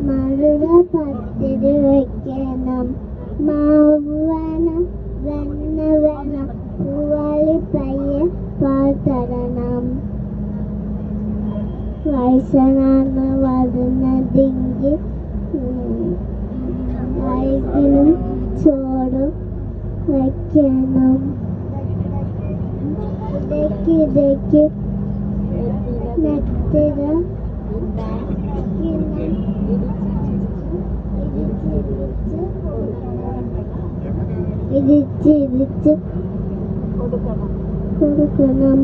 മറുട പത്തിരി വയ്ക്കണം. മാവ് വേണം, വെണ്ണ വേണം, പൂവാലി പയ്യെ പാൽ തരണം. വയസ്സനാണ് വരുന്നതെങ്കിൽ വൈകിനും ചോറും വയ്ക്കണം. ഇടയ്ക്ക് നെത്തിര ഇടിച്ച് കൊടുക്കണം.